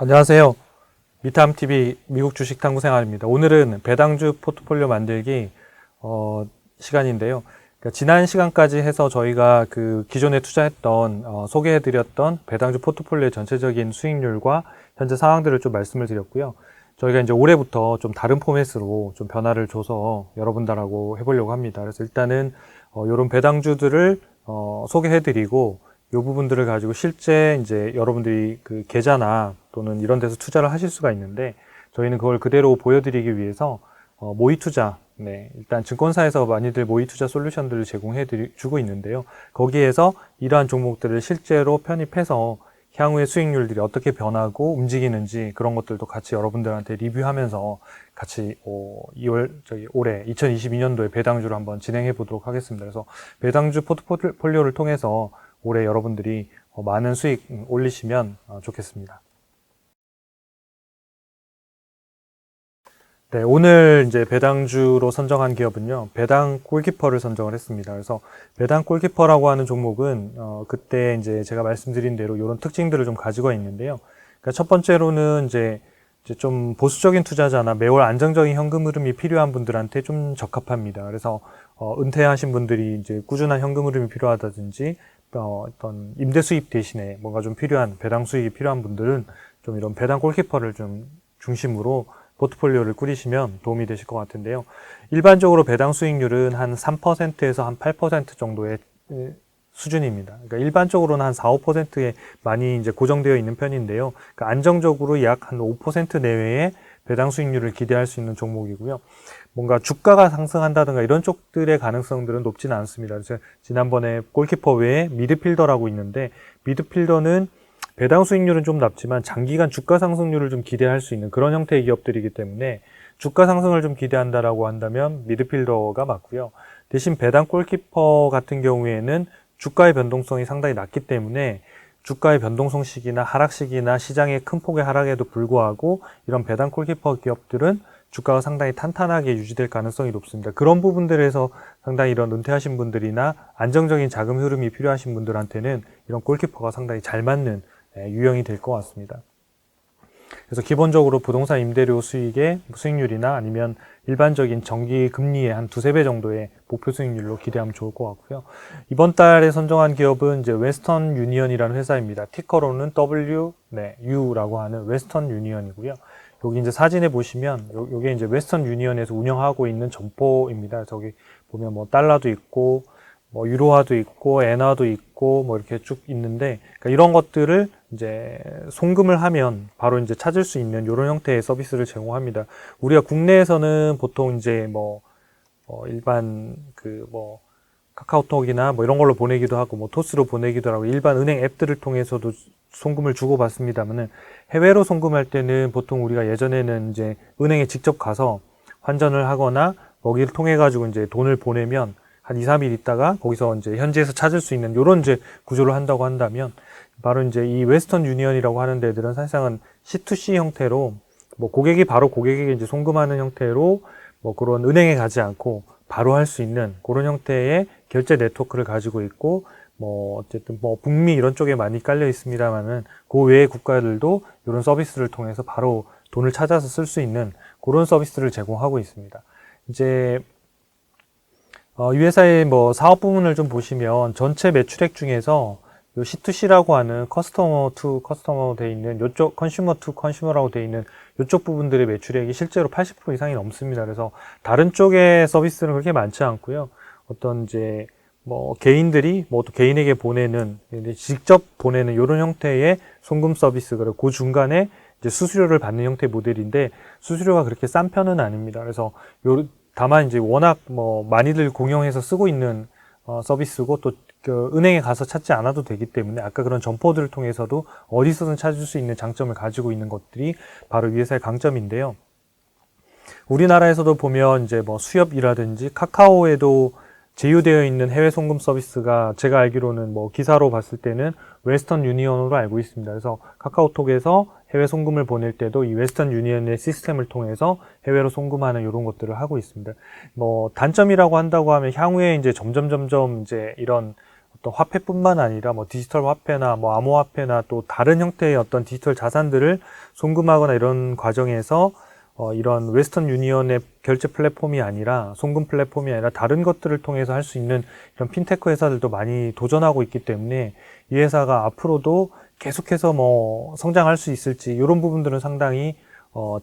안녕하세요. 미탐TV 미국 주식 탐구 생활입니다. 오늘은 배당주 포트폴리오 만들기 시간인데요. 그러니까 지난 시간까지 해서 저희가 그 기존에 투자했던 소개해드렸던 배당주 포트폴리오의 전체적인 수익률과 현재 상황들을 좀 말씀을 드렸고요. 저희가 이제 올해부터 좀 다른 포맷으로 좀 변화를 줘서 여러분들하고 해보려고 합니다. 그래서 일단은 이런 배당주들을 소개해드리고 이 부분들을 가지고 실제 이제 여러분들이 그 계좌나 또는 이런 데서 투자를 하실 수가 있는데 저희는 그걸 그대로 보여드리기 위해서 모의 투자, 일단 증권사에서 많이들 모의 투자 솔루션들을 제공해 주고 있는데요. 거기에서 이러한 종목들을 실제로 편입해서 향후의 수익률들이 어떻게 변하고 움직이는지 그런 것들도 같이 여러분들한테 리뷰하면서 같이 올해 2022년도에 배당주를 한번 진행해 보도록 하겠습니다. 그래서 배당주 포트폴리오를 통해서 올해 여러분들이 많은 수익 올리시면 좋겠습니다. 네, 오늘 이제 배당주로 선정한 기업은요, 배당 골키퍼를 선정을 했습니다. 그래서 배당 골키퍼라고 하는 종목은, 그때 이제 제가 말씀드린 대로 이런 특징들을 좀 가지고 있는데요. 그러니까 첫 번째로는 이제 좀 보수적인 투자자나 매월 안정적인 현금 흐름이 필요한 분들한테 좀 적합합니다. 그래서, 은퇴하신 분들이 이제 꾸준한 현금 흐름이 필요하다든지, 어떤 임대 수입 대신에 뭔가 좀 필요한 배당 수익이 필요한 분들은 좀 이런 배당 골키퍼를 좀 중심으로 포트폴리오를 꾸리시면 도움이 되실 것 같은데요. 일반적으로 배당 수익률은 한 3%에서 한 8% 정도의 수준입니다. 그러니까 일반적으로는 한 4, 5%에 많이 이제 고정되어 있는 편인데요. 그러니까 안정적으로 약 한 5% 내외의 배당 수익률을 기대할 수 있는 종목이고요. 뭔가 주가가 상승한다든가 이런 쪽들의 가능성들은 높지는 않습니다. 그래서 지난번에 골키퍼 외에 미드필더라고 있는데 미드필더는 배당 수익률은 좀 낮지만 장기간 주가 상승률을 좀 기대할 수 있는 그런 형태의 기업들이기 때문에 주가 상승을 좀 기대한다라고 한다면 미드필더가 맞고요. 대신 배당 골키퍼 같은 경우에는 주가의 변동성이 상당히 낮기 때문에 주가의 변동성 시기나 하락 시기나 시장의 큰 폭의 하락에도 불구하고 이런 배당 골키퍼 기업들은 주가가 상당히 탄탄하게 유지될 가능성이 높습니다. 그런 부분들에서 상당히 이런 은퇴하신 분들이나 안정적인 자금 흐름이 필요하신 분들한테는 이런 골키퍼가 상당히 잘 맞는 유형이 될 것 같습니다. 그래서 기본적으로 부동산 임대료 수익의 수익률이나 아니면 일반적인 정기 금리의 한 두세 배 정도의 목표 수익률로 기대하면 좋을 것 같고요. 이번 달에 선정한 기업은 이제 웨스턴 유니언이라는 회사입니다. 티커로는 U라고 하는 웨스턴 유니언이고요. 여기 이제 사진에 보시면 요게 이제 웨스턴 유니언에서 운영하고 있는 점포입니다. 저기 보면 뭐 달러도 있고 뭐 유로화도 있고 엔화도 있고 뭐 이렇게 쭉 있는데 그러니까 이런 것들을 이제 송금을 하면 바로 이제 찾을 수 있는 이런 형태의 서비스를 제공합니다. 우리가 국내에서는 보통 이제 일반 카카오톡이나 뭐 이런 걸로 보내기도 하고 뭐 토스로 보내기도 하고 일반 은행 앱들을 통해서도 송금을 주고 받습니다만은 해외로 송금할 때는 보통 우리가 예전에는 이제 은행에 직접 가서 환전을 하거나 거기를 통해 가지고 이제 돈을 보내면 한 2, 3일 있다가 거기서 이제 현지에서 찾을 수 있는 요런 이제 구조를 한다고 한다면 바로 이제 이 웨스턴 유니언이라고 하는 데들은 사실상은 C2C 형태로 뭐 고객이 바로 고객에게 이제 송금하는 형태로 뭐 그런 은행에 가지 않고 바로 할 수 있는 그런 형태의 결제 네트워크를 가지고 있고 뭐 어쨌든 뭐 북미 이런 쪽에 많이 깔려 있습니다만은 그 외의 국가들도 이런 서비스를 통해서 바로 돈을 찾아서 쓸 수 있는 그런 서비스를 제공하고 있습니다. 이제 이 회사의 뭐 사업 부문을 좀 보시면 전체 매출액 중에서 요 C2C라고 하는 커스터머 투 커스터머 돼 있는 요쪽 컨슈머 투 컨슈머라고 돼 있는 요쪽 부분들의 매출액이 실제로 80% 이상이 넘습니다. 그래서 다른 쪽의 서비스는 그렇게 많지 않고요. 어떤 이제 뭐 개인들이 뭐 또 개인에게 보내는 직접 보내는 이런 형태의 송금 서비스 그리고 그 중간에 이제 수수료를 받는 형태의 모델인데 수수료가 그렇게 싼 편은 아닙니다. 그래서 다만 이제 워낙 뭐 많이들 공용해서 쓰고 있는 서비스고 또 그 은행에 가서 찾지 않아도 되기 때문에 아까 그런 점포들을 통해서도 어디서든 찾을 수 있는 장점을 가지고 있는 것들이 바로 이 회사의 강점인데요. 우리나라에서도 보면 이제 뭐 수협이라든지 카카오에도 제휴되어 있는 해외 송금 서비스가 제가 알기로는 뭐 기사로 봤을 때는 웨스턴 유니언으로 알고 있습니다. 그래서 카카오톡에서 해외 송금을 보낼 때도 이 웨스턴 유니언의 시스템을 통해서 해외로 송금하는 이런 것들을 하고 있습니다. 뭐 단점이라고 한다고 하면 향후에 이제 점점 이제 이런 어떤 화폐뿐만 아니라 뭐 디지털 화폐나 뭐 암호화폐나 또 다른 형태의 어떤 디지털 자산들을 송금하거나 이런 과정에서 이런 웨스턴 유니언의 결제 플랫폼이 아니라 송금 플랫폼이 아니라 다른 것들을 통해서 할 수 있는 이런 핀테크 회사들도 많이 도전하고 있기 때문에 이 회사가 앞으로도 계속해서 뭐 성장할 수 있을지 이런 부분들은 상당히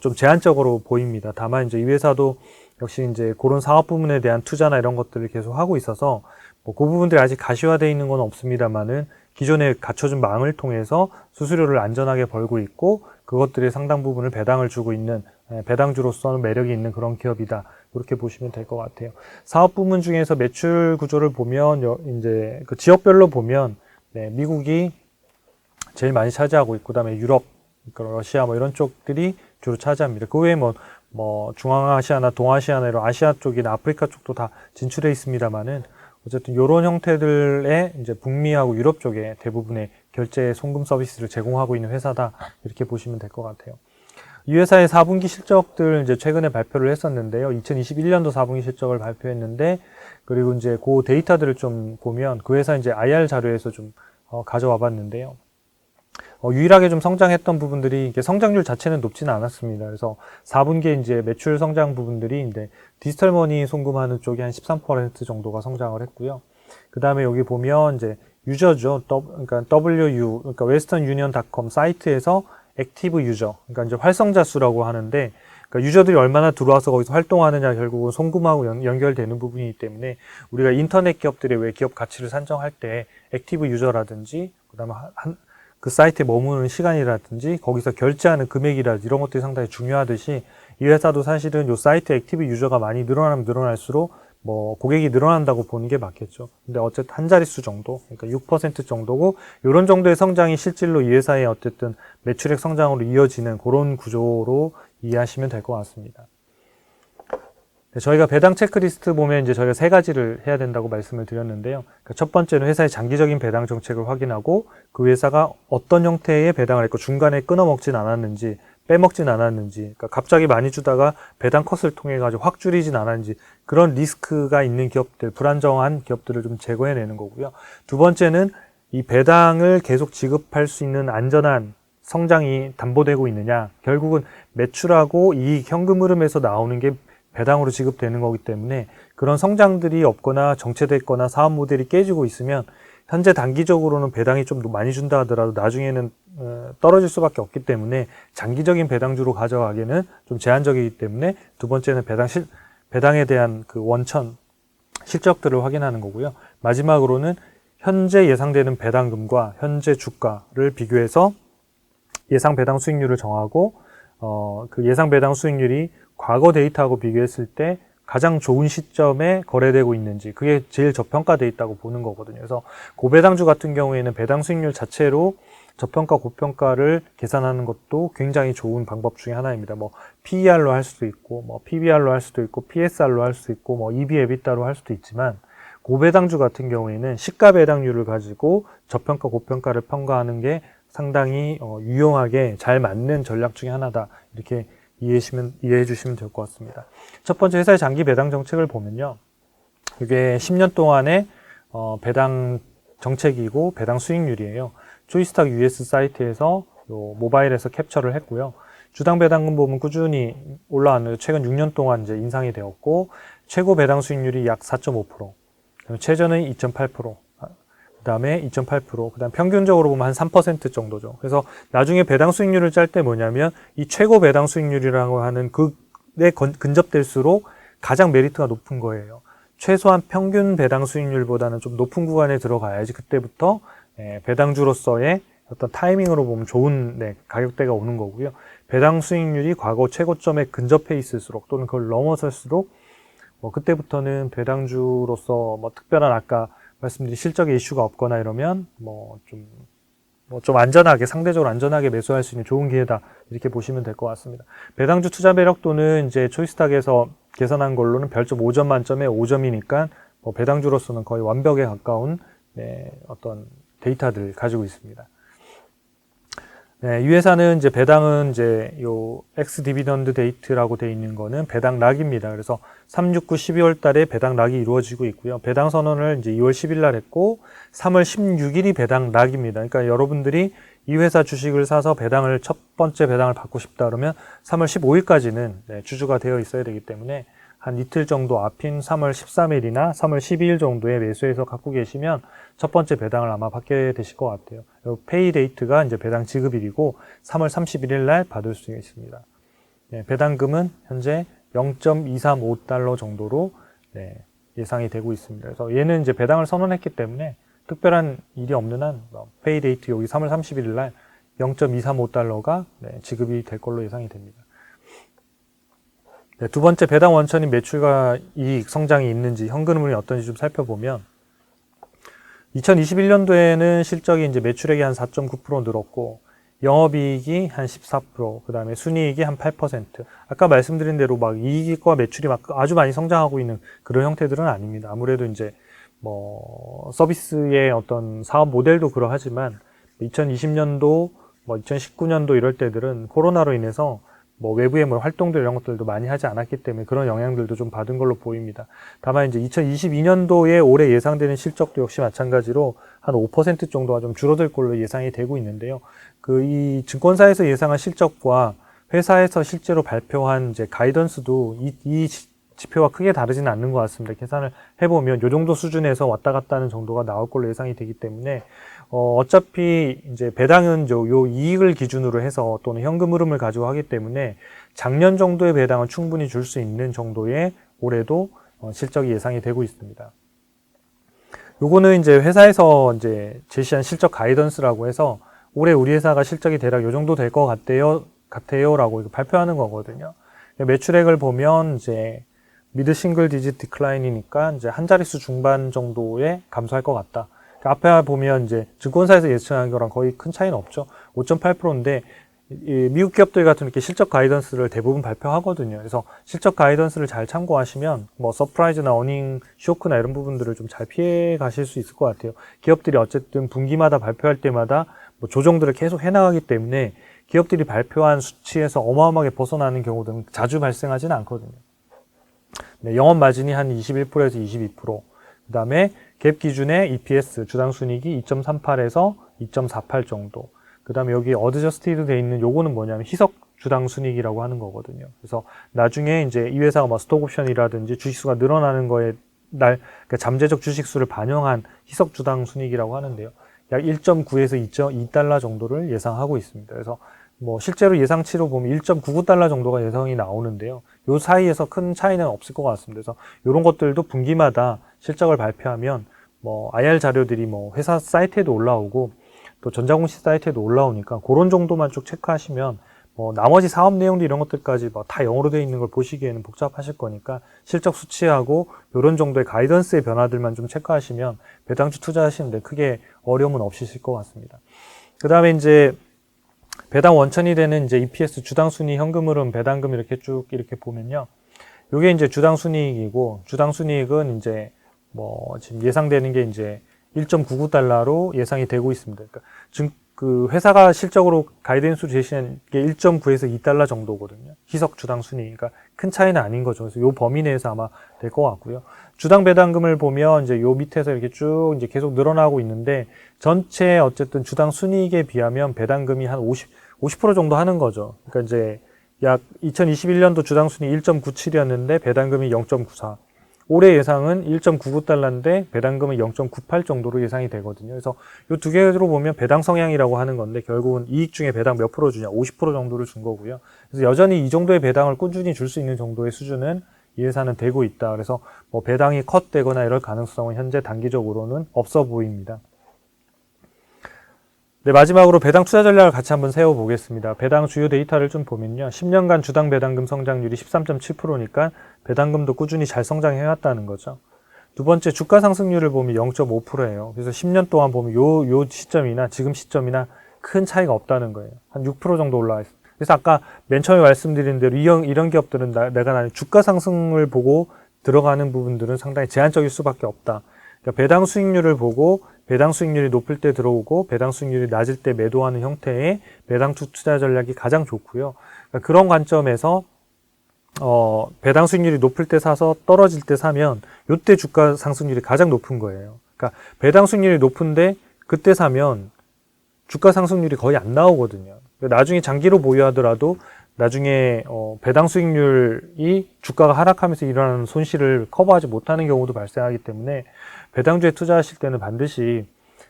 좀 제한적으로 보입니다. 다만 이제 이 회사도 역시 이제 그런 사업 부문에 대한 투자나 이런 것들을 계속 하고 있어서 뭐 그 부분들이 아직 가시화되어 있는 건 없습니다만은 기존에 갖춰준 망을 통해서 수수료를 안전하게 벌고 있고 그것들의 상당 부분을 배당을 주고 있는 배당주로서는 매력이 있는 그런 기업이다. 이렇게 보시면 될 것 같아요. 사업 부문 중에서 매출 구조를 보면 이제 그 지역별로 보면 미국이 제일 많이 차지하고 있고 그다음에 유럽, 러시아 뭐 이런 쪽들이 주로 차지합니다. 그 외에 뭐 중앙아시아나 동아시아나 이런 아시아 쪽이나 아프리카 쪽도 다 진출해 있습니다만은 어쨌든 이런 형태들의 이제 북미하고 유럽 쪽에 대부분의 결제 송금 서비스를 제공하고 있는 회사다 이렇게 보시면 될 것 같아요. 이 회사의 4분기 실적들 이제 최근에 발표를 했었는데요. 2021년도 4분기 실적을 발표했는데 그리고 이제 그 데이터들을 좀 보면 그 회사 이제 IR 자료에서 좀 가져와 봤는데요. 유일하게 좀 성장했던 부분들이 이게 성장률 자체는 높지는 않았습니다. 그래서 4분기에 이제 매출 성장 부분들이 이제 디지털 머니 송금하는 쪽이 한 13% 정도가 성장을 했고요. 그 다음에 여기 보면 이제 유저죠. 그러니까 WU, 그러니까 웨스턴 유니언.com 사이트에서 액티브 유저, 그러니까 이제 활성자 수라고 하는데, 그러니까 유저들이 얼마나 들어와서 거기서 활동하느냐 결국은 송금하고 연결되는 부분이기 때문에 우리가 인터넷 기업들의 왜 기업 가치를 산정할 때 액티브 유저라든지 그다음에 그 사이트에 머무는 시간이라든지 거기서 결제하는 금액이라든지 이런 것들이 상당히 중요하듯이 이 회사도 사실은 이 사이트 액티브 유저가 많이 늘어나면 늘어날수록 뭐 고객이 늘어난다고 보는 게 맞겠죠. 근데 어쨌든 한 자릿수 정도, 그러니까 6% 정도고 이런 정도의 성장이 실질로 이 회사의 어쨌든 매출액 성장으로 이어지는 그런 구조로 이해하시면 될 것 같습니다. 저희가 배당 체크리스트 보면 이제 저희가 세 가지를 해야 된다고 말씀을 드렸는데요. 그러니까 첫 번째는 회사의 장기적인 배당 정책을 확인하고 그 회사가 어떤 형태의 배당을 했고 중간에 끊어먹진 않았는지 빼먹진 않았는지, 그러니까 갑자기 많이 주다가 배당 컷을 통해 가지고 확 줄이진 않았는지 그런 리스크가 있는 기업들, 불안정한 기업들을 좀 제거해내는 거고요. 두 번째는 이 배당을 계속 지급할 수 있는 안전한 성장이 담보되고 있느냐. 결국은 매출하고 이익 현금 흐름에서 나오는 게 배당으로 지급되는 거기 때문에 그런 성장들이 없거나 정체됐거나 사업 모델이 깨지고 있으면 현재 단기적으로는 배당이 좀 많이 준다 하더라도 나중에는 떨어질 수밖에 없기 때문에 장기적인 배당주로 가져가기에는 좀 제한적이기 때문에 두 번째는 배당에 대한 그 원천 실적들을 확인하는 거고요. 마지막으로는 현재 예상되는 배당금과 현재 주가를 비교해서 예상 배당 수익률을 정하고 그 예상 배당 수익률이 과거 데이터하고 비교했을 때 가장 좋은 시점에 거래되고 있는지 그게 제일 저평가되어 있다고 보는 거거든요. 그래서 고배당주 같은 경우에는 배당 수익률 자체로 저평가, 고평가를 계산하는 것도 굉장히 좋은 방법 중에 하나입니다. 뭐 PER로 할 수도 있고, 뭐 PBR로 할 수도 있고, PSR로 할 수도 있고, 뭐 EV, EBITDA로 할 수도 있지만 고배당주 같은 경우에는 시가 배당률을 가지고 저평가, 고평가를 평가하는 게 상당히 유용하게 잘 맞는 전략 중에 하나다. 이렇게 이해해 주시면 될 것 같습니다. 첫 번째 회사의 장기 배당 정책을 보면요. 이게 10년 동안의 배당 정책이고 배당 수익률이에요. 초이스탁 US 사이트에서 모바일에서 캡처를 했고요. 주당 배당금 보면 꾸준히 올라왔는데 최근 6년 동안 이제 인상이 되었고 최고 배당 수익률이 약 4.5%, 최저는 2.8%, 그다음에 2.8%, 그다음 평균적으로 보면 한 3% 정도죠. 그래서 나중에 배당 수익률을 짤 때 뭐냐면 이 최고 배당 수익률이라고 하는 그에 근접될수록 가장 메리트가 높은 거예요. 최소한 평균 배당 수익률보다는 좀 높은 구간에 들어가야지 그때부터 배당주로서의 어떤 타이밍으로 보면 좋은 가격대가 오는 거고요. 배당 수익률이 과거 최고점에 근접해 있을수록 또는 그걸 넘어설수록 그때부터는 배당주로서 뭐 특별한 아까 말씀드린 실적에 이슈가 없거나 이러면 좀 안전하게, 상대적으로 안전하게 매수할 수 있는 좋은 기회다. 이렇게 보시면 될 것 같습니다. 배당주 투자 매력도는 이제 초이스탁에서 계산한 걸로는 별점 5점 만점에 5점이니까 배당주로서는 거의 완벽에 가까운 어떤 데이터들 가지고 있습니다. 네, 이 회사는 이제 배당은 이제 요 엑스 디비던드 데이트라고 돼 있는 거는 배당 락입니다. 그래서 3, 6, 9, 12월 달에 배당 락이 이루어지고 있고요. 배당 선언을 이제 2월 10일 날 했고 3월 16일이 배당 락입니다. 그러니까 여러분들이 이 회사 주식을 사서 배당을 첫 번째 배당을 받고 싶다 그러면 3월 15일까지는 네, 주주가 되어 있어야 되기 때문에 한 이틀 정도 앞인 3월 13일이나 3월 12일 정도에 매수해서 갖고 계시면 첫 번째 배당을 아마 받게 되실 것 같아요. 페이 데이트가 이제 배당 지급일이고 3월 31일 날 받을 수 있습니다. 네, 배당금은 현재 0.235달러 정도로 네, 예상이 되고 있습니다. 그래서 얘는 이제 배당을 선언했기 때문에 특별한 일이 없는 한 페이 데이트 여기 3월 31일 날 0.235달러가 네, 지급이 될 걸로 예상이 됩니다. 네, 두 번째 배당 원천인 매출과 이익 성장이 있는지 현금 흐름이 어떤지 좀 살펴보면 2021년도에는 실적이 이제 매출액이 한 4.9% 늘었고 영업이익이 한 14%, 그 다음에 순이익이 한 8%. 아까 말씀드린 대로 막 이익과 매출이 막 아주 많이 성장하고 있는 그런 형태들은 아닙니다. 아무래도 이제 뭐 서비스의 어떤 사업 모델도 그러하지만 2020년도, 뭐 2019년도 이럴 때들은 코로나로 인해서 뭐 외부의 뭐 활동들 이런 것들도 많이 하지 않았기 때문에 그런 영향들도 좀 받은 걸로 보입니다. 다만 이제 2022년도에 올해 예상되는 실적도 역시 마찬가지로 한 5% 정도가 좀 줄어들 걸로 예상이 되고 있는데요. 이 증권사에서 예상한 실적과 회사에서 실제로 발표한 이제 가이던스도 이 지표가 크게 다르지는 않는 것 같습니다. 계산을 해보면 요 정도 수준에서 왔다 갔다 하는 정도가 나올 걸로 예상이 되기 때문에 어차피 이제 배당은 요 이익을 기준으로 해서 또는 현금 흐름을 가지고 하기 때문에 작년 정도의 배당은 충분히 줄 수 있는 정도의 올해도 실적이 예상이 되고 있습니다. 요거는 이제 회사에서 이제 제시한 실적 가이던스라고 해서 올해 우리 회사가 실적이 대략 요 정도 될 것 같아요라고 발표하는 거거든요. 매출액을 보면 이제 미드 싱글 디짓 디클라인이니까 이제 한 자릿수 중반 정도에 감소할 것 같다. 앞에 보면 이제 증권사에서 예측한 거랑 거의 큰 차이는 없죠. 5.8%인데 미국 기업들 같은 이렇게 실적 가이던스를 대부분 발표하거든요. 그래서 실적 가이던스를 잘 참고하시면 뭐 서프라이즈나 어닝 쇼크나 이런 부분들을 좀 잘 피해 가실 수 있을 것 같아요. 기업들이 어쨌든 분기마다 발표할 때마다 뭐 조정들을 계속 해나가기 때문에 기업들이 발표한 수치에서 어마어마하게 벗어나는 경우들은 자주 발생하지는 않거든요. 네, 영업 마진이 한 21%에서 22%. 그 다음에 갭 기준의 EPS, 주당 순이익이 2.38에서 2.48 정도. 그 다음에 여기 어드저스티드 돼 있는 요거는 뭐냐면 희석 주당 순이익이라고 하는 거거든요. 그래서 나중에 이제 이 회사가 뭐 스톡 옵션이라든지 주식수가 늘어나는 거에 그러니까 잠재적 주식수를 반영한 희석 주당 순이익이라고 하는데요. 약 1.9에서 2.2달러 정도를 예상하고 있습니다. 그래서 뭐 실제로 예상치로 보면 1.99달러 정도가 예상이 나오는데요. 요 사이에서 큰 차이는 없을 것 같습니다. 그래서 이런 것들도 분기마다 실적을 발표하면 뭐 IR 자료들이 뭐 회사 사이트에도 올라오고 또 전자공시 사이트에도 올라오니까 그런 정도만 쭉 체크하시면 뭐 나머지 사업 내용도 이런 것들까지 뭐 다 영어로 되어 있는 걸 보시기에는 복잡하실 거니까 실적 수치하고 이런 정도의 가이던스의 변화들만 좀 체크하시면 배당주 투자하시는데 크게 어려움은 없으실 것 같습니다. 그 다음에 이제 배당 원천이 되는 이제 EPS 주당 순위 현금 흐름 배당금 이렇게 쭉 이렇게 보면요. 요게 이제 주당 순이익이고 주당 순이익은 이제 뭐 지금 예상되는 게 이제 1.99달러로 예상이 되고 있습니다. 그러니까 그 회사가 실적으로 가이던스 제시한 게 1.9에서 2달러 정도거든요. 희석 주당 순이익. 그러니까 큰 차이는 아닌 거죠. 그래서 요 범위 내에서 아마 될 것 같고요. 주당 배당금을 보면 이제 요 밑에서 이렇게 쭉 이제 계속 늘어나고 있는데 전체 어쨌든 주당 순이익에 비하면 배당금이 한 50% 정도 하는 거죠. 그러니까 이제 약 2021년도 주당 순이익 1.97이었는데 배당금이 0.94. 올해 예상은 1.99달러인데 배당금은 0.98 정도로 예상이 되거든요. 그래서 이 두 개로 보면 배당 성향이라고 하는 건데 결국은 이익 중에 배당 몇 프로 주냐? 50% 정도를 준 거고요. 그래서 여전히 이 정도의 배당을 꾸준히 줄 수 있는 정도의 수준은 이 회사는 되고 있다. 그래서 뭐 배당이 컷되거나 이럴 가능성은 현재 단기적으로는 없어 보입니다. 네, 마지막으로 배당 투자 전략을 같이 한번 세워보겠습니다. 배당 주요 데이터를 좀 보면요. 10년간 주당 배당금 성장률이 13.7%니까 배당금도 꾸준히 잘 성장해왔다는 거죠. 두 번째 주가 상승률을 보면 0.5%예요. 그래서 10년 동안 보면 요 시점이나 지금 시점이나 큰 차이가 없다는 거예요. 한 6% 정도 올라와 있어요. 그래서 아까 맨 처음에 말씀드린 대로 이런 기업들은 내가 나는 주가 상승을 보고 들어가는 부분들은 상당히 제한적일 수밖에 없다. 그러니까 배당 수익률을 보고 배당 수익률이 높을 때 들어오고 배당 수익률이 낮을 때 매도하는 형태의 배당 투자 전략이 가장 좋고요. 그러니까 그런 관점에서 배당 수익률이 높을 때 사서 떨어질 때 사면 요때 주가 상승률이 가장 높은 거예요. 그러니까 배당 수익률이 높은데 그때 사면 주가 상승률이 거의 안 나오거든요. 나중에 장기로 보유하더라도 나중에 배당 수익률이 주가가 하락하면서 일어나는 손실을 커버하지 못하는 경우도 발생하기 때문에 배당주에 투자하실 때는 반드시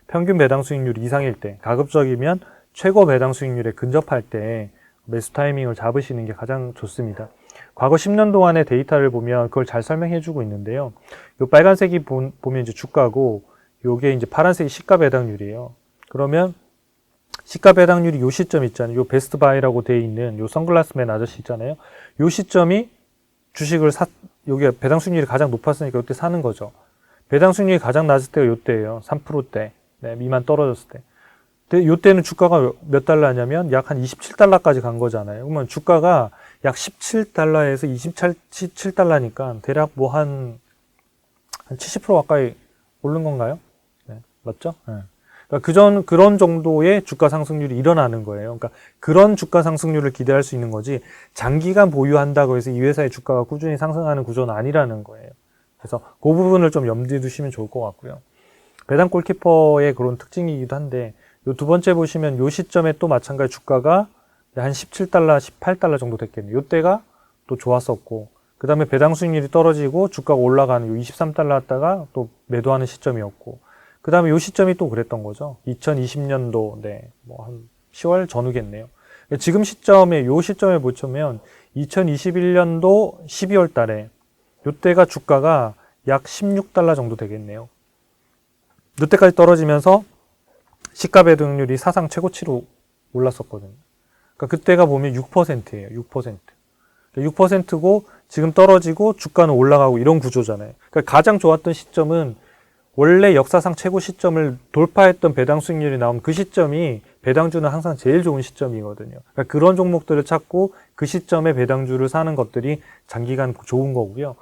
평균 배당 수익률 이상일 때, 가급적이면 최고 배당 수익률에 근접할 때 매수 타이밍을 잡으시는 게 가장 좋습니다. 과거 10년 동안의 데이터를 보면 그걸 잘 설명해 주고 있는데요. 요 빨간색이 보면 이제 주가고 요게 이제 파란색이 시가 배당률이에요. 그러면 시가 배당률이 요 시점 있잖아요. 요 베스트 바이라고 되어 있는 요 선글라스맨 아저씨 있잖아요. 요 시점이 주식을 여기 배당 수익률이 가장 높았으니까 이때 사는 거죠. 배당 수익률이 가장 낮을 때가 요때예요. 3%대. 네, 미만 떨어졌을 때. 근데 요때는 주가가 몇 달러냐면 약 한 27달러까지 간 거잖아요. 그러면 주가가 약 17달러에서 27달러니까 대략 뭐 한 70% 가까이 오른 건가요? 네, 맞죠? 네. 그러니까 그런 정도의 주가 상승률이 일어나는 거예요. 그러니까 그런 주가 상승률을 기대할 수 있는 거지 장기간 보유한다고 해서 이 회사의 주가가 꾸준히 상승하는 구조는 아니라는 거예요. 그래서 그 부분을 좀 염두에 두시면 좋을 것 같고요. 배당 골키퍼의 그런 특징이기도 한데 요 두 번째 보시면 요 시점에 또 마찬가지 주가가 한 17달러, 18달러 정도 됐겠네요. 요 때가 또 좋았었고 그 다음에 배당 수익률이 떨어지고 주가가 올라가는 요 23달러 왔다가 또 매도하는 시점이었고 그 다음에 요 시점이 또 그랬던 거죠. 2020년도, 네, 뭐 한 10월 전후겠네요. 지금 시점에, 요 시점에 보시면 2021년도 12월 달에 요때가 주가가 약 16달러 정도 되겠네요. 요때까지 떨어지면서 시가 배당률이 사상 최고치로 올랐었거든요. 그러니까 그때가 보면 6%예요. 6%. 6%고 지금 떨어지고 주가는 올라가고 이런 구조잖아요. 그러니까 가장 좋았던 시점은 원래 역사상 최고 시점을 돌파했던 배당 수익률이 나온 그 시점이 배당주는 항상 제일 좋은 시점이거든요. 그러니까 그런 종목들을 찾고 그 시점에 배당주를 사는 것들이 장기간 좋은 거고요.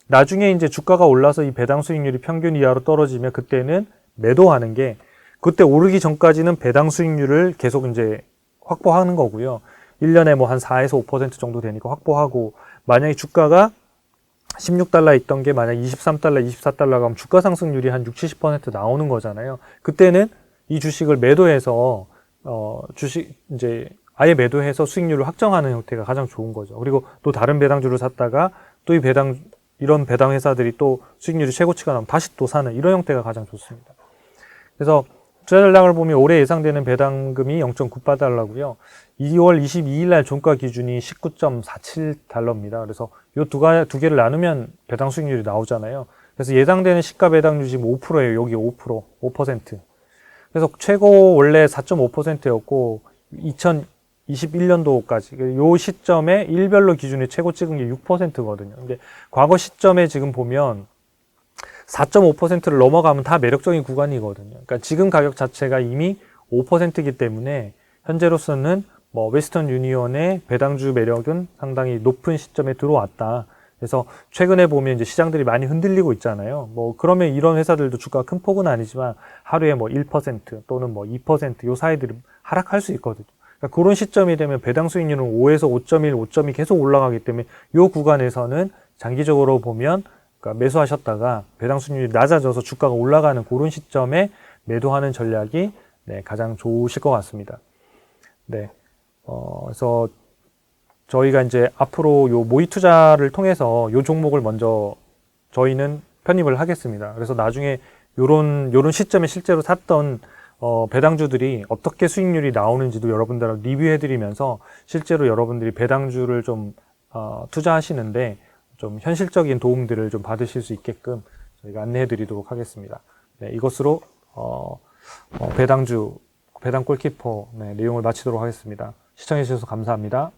나중에 이제 주가가 올라서 이 배당 수익률이 평균 이하로 떨어지면 그때는 매도하는 게 그때 오르기 전까지는 배당 수익률을 계속 이제 확보하는 거고요. 1년에 뭐 한 4에서 5% 정도 되니까 확보하고 만약에 주가가 16달러 있던 게 만약 23달러, 24달러 가면 주가 상승률이 한 60, 70% 나오는 거잖아요. 그때는 이 주식을 매도해서 주식 이제 아예 매도해서 수익률을 확정하는 형태가 가장 좋은 거죠. 그리고 또 다른 배당주를 샀다가 또 이런 배당 회사들이 또 수익률이 최고치가 나오면 다시 또 사는 이런 형태가 가장 좋습니다. 그래서 투자 전략을 보면 올해 예상되는 배당금이 0.98달러고요. 2월 22일 날 종가 기준이 19.47달러입니다. 그래서 이 두 개를 나누면 배당 수익률이 나오잖아요. 그래서 예상되는 시가 배당률이 지금 5%예요. 여기 5%. 그래서 최고 원래 4.5%였고 2021년도까지 요 시점에 일별로 기준이 최고 찍은 게 6%거든요. 근데 과거 시점에 지금 보면 4.5%를 넘어가면 다 매력적인 구간이거든요. 그러니까 지금 가격 자체가 이미 5%이기 때문에 현재로서는 뭐 웨스턴 유니온의 배당주 매력은 상당히 높은 시점에 들어왔다. 그래서 최근에 보면 이제 시장들이 많이 흔들리고 있잖아요. 뭐 그러면 이런 회사들도 주가가 큰 폭은 아니지만 하루에 뭐 1% 또는 뭐 2% 요 사이들이 하락할 수 있거든요. 그러니까 그런 시점이 되면 배당 수익률은 5에서 5.1, 5점이 계속 올라가기 때문에 요 구간에서는 장기적으로 보면 그러니까 매수하셨다가 배당 수익률이 낮아져서 주가가 올라가는 그런 시점에 매도하는 전략이 네, 가장 좋으실 것 같습니다. 네. 그래서 저희가 이제 앞으로 요 모의 투자를 통해서 요 종목을 먼저 저희는 편입을 하겠습니다. 그래서 나중에 요런 시점에 실제로 샀던 배당주들이 어떻게 수익률이 나오는지도 여러분들하고 리뷰해드리면서 실제로 여러분들이 배당주를 좀 투자하시는데 좀 현실적인 도움들을 좀 받으실 수 있게끔 저희가 안내해드리도록 하겠습니다. 네, 이것으로 배당 골키퍼 네, 내용을 마치도록 하겠습니다. 시청해주셔서 감사합니다.